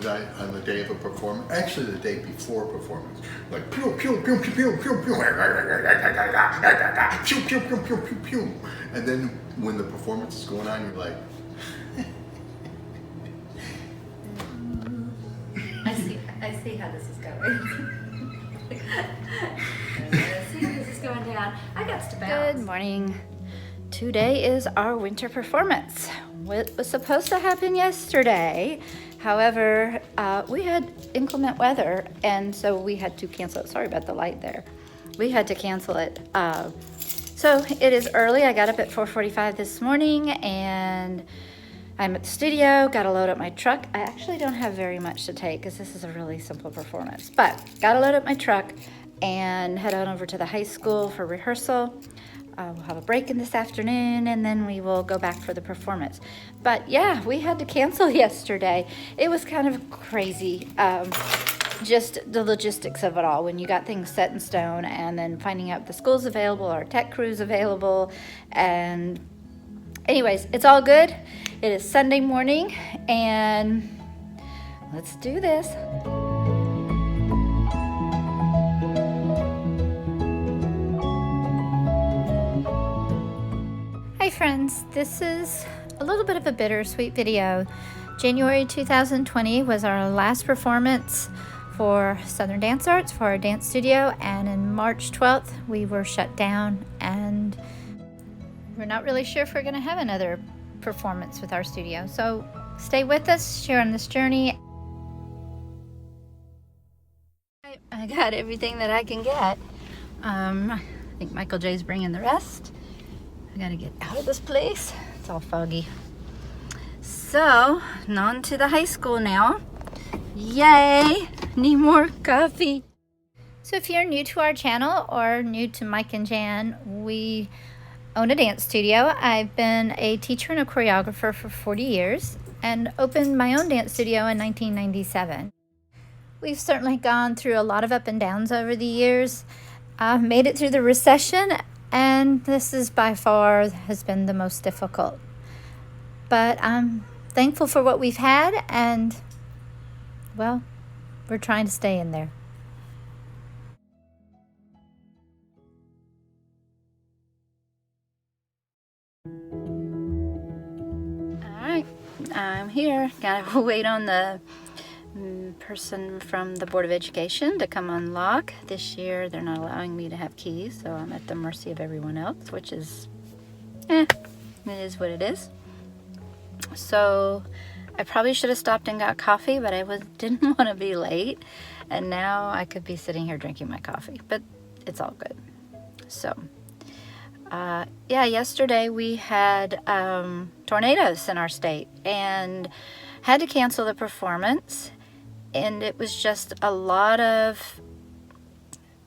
on the day of a performance, actually the day before performance, like pew pew pew pew pew pew pew pew pew pew pew pew pew, and then when the performance is going on, you're like, I see how this is going. I see how this is going down. I got to bounce. Good morning. Today is our winter performance. It was supposed to happen yesterday. However, we had inclement weather, and so we had to cancel it. Sorry about the light there. We had to cancel it. So it is early. I got up at 4:45 this morning, and I'm at the studio, got to load up my truck. I actually don't have very much to take because this is a really simple performance, but got to load up my truck and head on over to the high school for rehearsal. We'll have a break in this afternoon, and then we will go back for the performance. But yeah, we had to cancel yesterday. It was kind of crazy, just the logistics of it all. When you got things set in stone, and then finding out the school's available, our tech crew's available, and anyways, it's all good. It is Sunday morning, and let's do this. Hi friends, this is a little bit of a bittersweet video. January 2020 was our last performance for Southern Dance Arts for our dance studio, and in March 12th we were shut down, and we're not really sure if we're going to have another performance with our studio. So stay with us, share on this journey. I got everything that I can get. I think Michael J's bringing the rest. I gotta get out of this place. It's all foggy. So, on to the high school now. Yay! Need more coffee. So if you're new to our channel or new to Mike and Jan, we own a dance studio. I've been a teacher and a choreographer for 40 years and opened my own dance studio in 1997. We've certainly gone through a lot of up and downs over the years. I've made it through the recession, and this is by far has been the most difficult. But I'm thankful for what we've had, and well, we're trying to stay in there. Alright, I'm here. Gotta wait on the person from the Board of Education to come unlock. This year they're not allowing me to have keys, so I'm at the mercy of everyone else, which is, it is what it is. So I probably should have stopped and got coffee, but I didn't want to be late, and now I could be sitting here drinking my coffee, but it's all good. So yeah, yesterday we had tornadoes in our state and had to cancel the performance, and it was just a lot of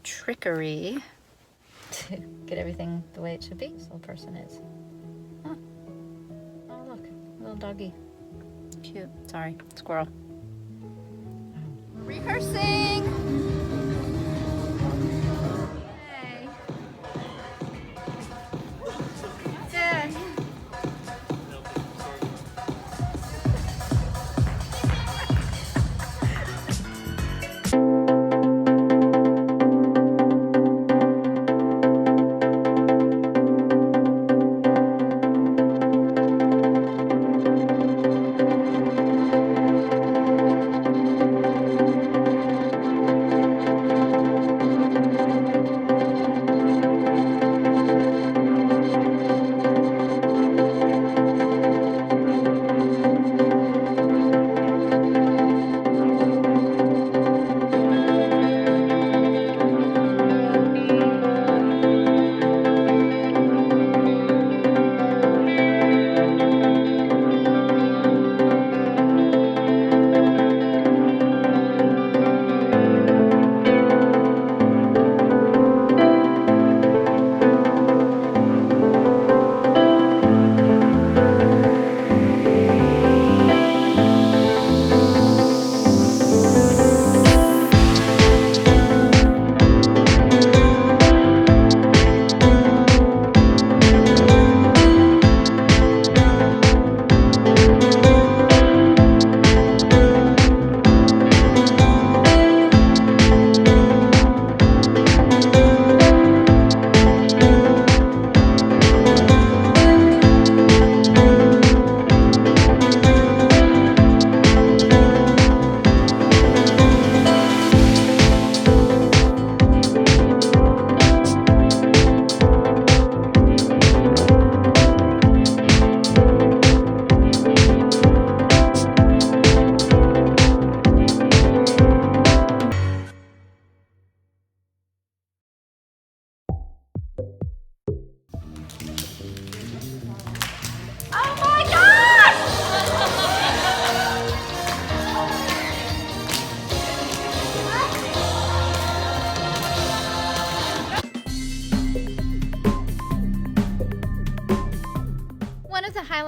trickery to get everything the way it should be. This little person is. Huh. Oh look, little doggy. Cute. Sorry, squirrel. Rehearsing! Yay. Good.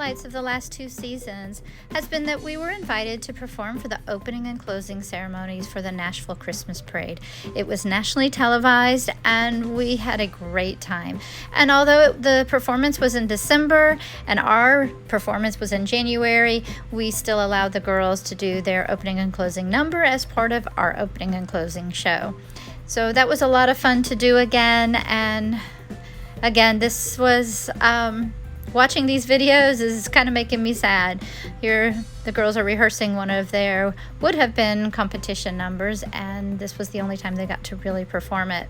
highlights of the last 2 seasons has been that we were invited to perform for the opening and closing ceremonies for the Nashville Christmas Parade. It was nationally televised and we had a great time. And although the performance was in December and our performance was in January, we still allowed the girls to do their opening and closing number as part of our opening and closing show. So that was a lot of fun to do again. And again, this was watching these videos is kind of making me sad. Here the girls are rehearsing one of their would have been competition numbers, and this was the only time they got to really perform it.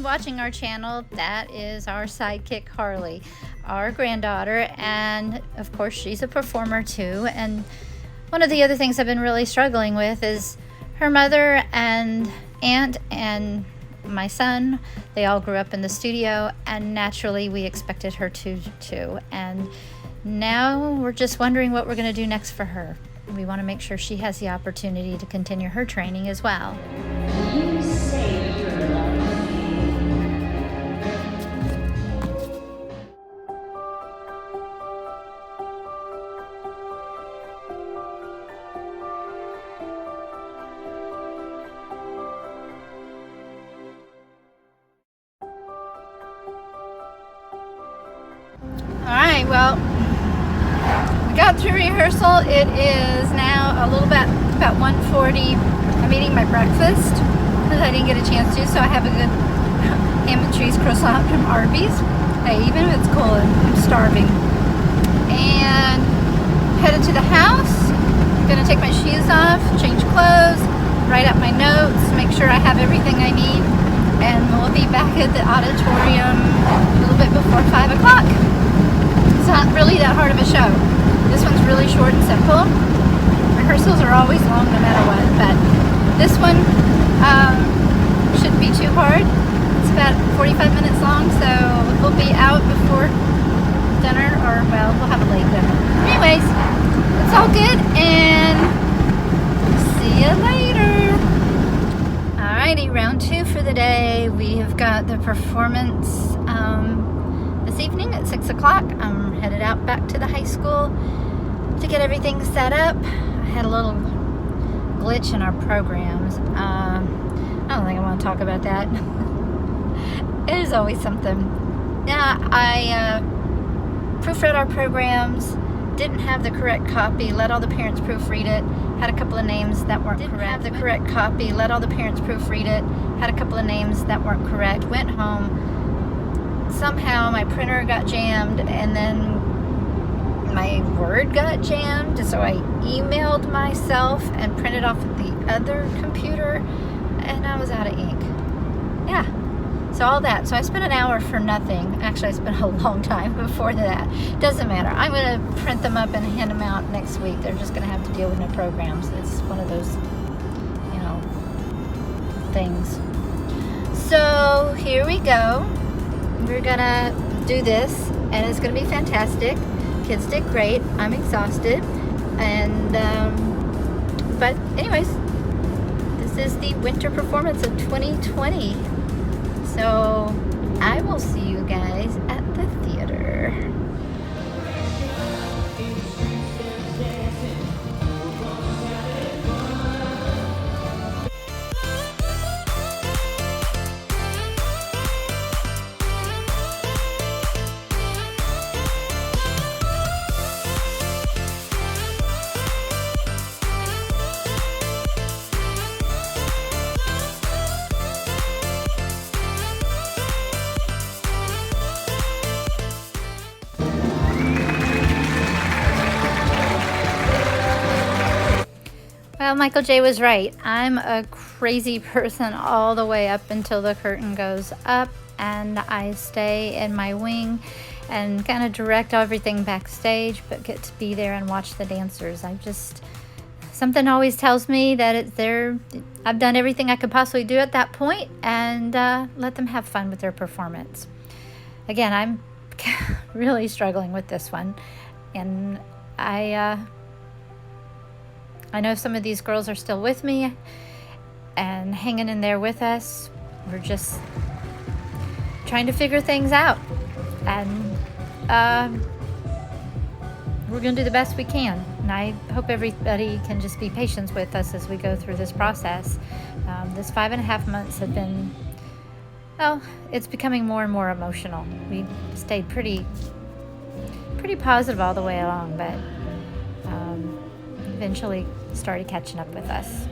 Watching our channel, that is our sidekick Harley, our granddaughter, and of course she's a performer too. And one of the other things I've been really struggling with is her mother and aunt and my son, they all grew up in the studio, and naturally we expected her to too. And now we're just wondering what we're going to do next for her. We want to make sure she has the opportunity to continue her training as well. You saved her life. Alright, well, we got through rehearsal. It is now a little bit about 1:40. I'm eating my breakfast because I didn't get a chance to, so I have a good ham and cheese croissant from Arby's. Hey, even if it's cold, I'm starving. And headed to the house. Gonna take my shoes off, change clothes, write up my notes, make sure I have everything I need, and we'll be back at the auditorium a little bit before 5 o'clock. It's not really that hard of a show. This one's really short and simple. Rehearsals are always long no matter what, but this one shouldn't be too hard. It's about 45 minutes long, so we'll be out before dinner, or well, we'll have a late dinner. Anyways, it's all good, and see you later. Alrighty, round 2 for the day. We have got the performance this evening at 6 o'clock. I'm headed out back to the high school to get everything set up. I had a little glitch in our programs. I don't think I want to talk about that. It is always something. Yeah, I proofread our programs, didn't have the correct copy, let all the parents proofread it, had a couple of names that weren't correct. Didn't have the correct copy, let all the parents proofread it, had a couple of names that weren't correct, went home. Somehow my printer got jammed, and then my Word got jammed, so I emailed myself and printed off the other computer, and I was out of ink. Yeah, so all that. So I spent an hour for nothing. Actually, I spent a long time before that. Doesn't matter. I'm going to print them up and hand them out next week. They're just going to have to deal with no programs. It's one of those, you know, things. So here we go. We're gonna do this, and it's gonna be fantastic. Kids did great. I'm exhausted, and but anyways, this is the winter performance of 2020. So I will see you guys at the theater. Well, Michael J. was right. I'm a crazy person all the way up until the curtain goes up, and I stay in my wing and kind of direct everything backstage, but get to be there and watch the dancers. I'm just something always tells me that I've done everything I could possibly do at that point, and let them have fun with their performance. Again, I'm really struggling with this one, and I know some of these girls are still with me and hanging in there with us. We're just trying to figure things out, and we're going to do the best we can. And I hope everybody can just be patient with us as we go through this process. This 5.5 months have been, well, it's becoming more and more emotional. We stayed pretty positive all the way along, but eventually started catching up with us.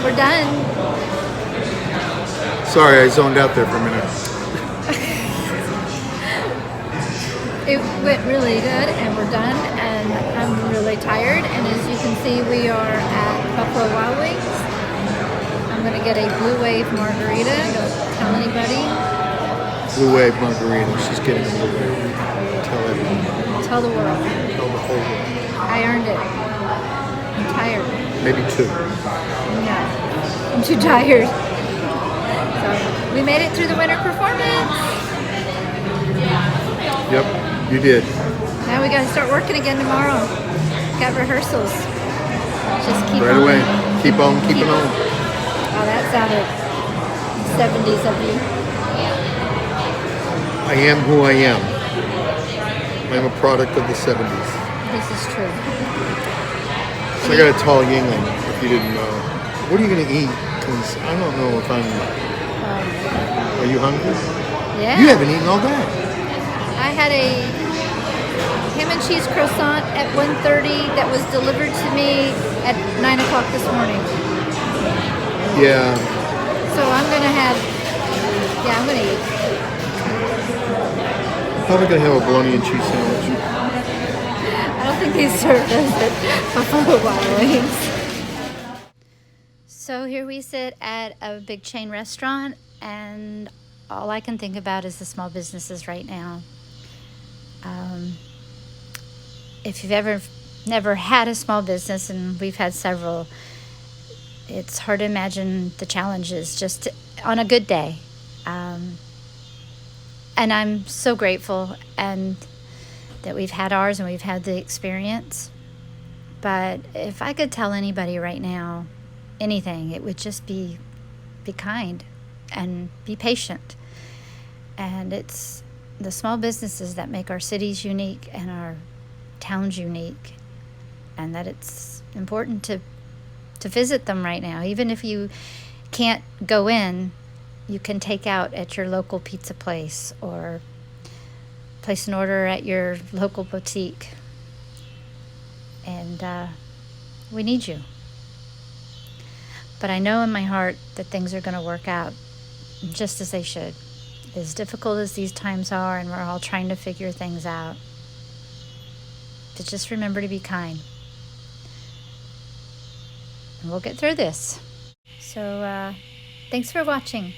We're done. Sorry, I zoned out there for a minute. It went really good, and we're done, and I'm really tired. And as you can see, we are at Buffalo Wild Wings. I'm gonna get a Blue Wave margarita. Don't tell anybody. Blue Wave margarita. She's getting a Blue Wave. Tell everyone. Tell the world. Tell the whole world. I earned it. I'm tired. Maybe 2. No, I'm too tired. So we made it through the winter performance. Yep, you did. Now we gotta start working again tomorrow. Got rehearsals. Just keep Right on. away. Keep on keeping on. Oh, that sounded 70s of you. I am who I am. I'm a product of the 70s. This is true. So I got a tall Yingling, if you didn't know. What are you going to eat? Because I don't know if I'm... Are you hungry? Yeah. You haven't eaten all day. I had a ham and cheese croissant at 1:30 that was delivered to me at 9 o'clock this morning. Yeah. So I'm going to eat. Probably going to have a bologna and cheese sandwich. I don't think they serve those at Buffalo Wild Wings. So here we sit at a big chain restaurant, and all I can think about is the small businesses right now. If you've never had a small business, and we've had several, it's hard to imagine the challenges just on a good day. And I'm so grateful and that we've had ours and we've had the experience. But if I could tell anybody right now anything, it would just be kind and be patient. And it's the small businesses that make our cities unique and our towns unique, and that it's important to visit them right now. Even if you can't go in, you can take out at your local pizza place or place an order at your local boutique. And we need you. But I know in my heart that things are going to work out just as they should. As difficult as these times are, and we're all trying to figure things out, to just remember to be kind. And we'll get through this. So thanks for watching.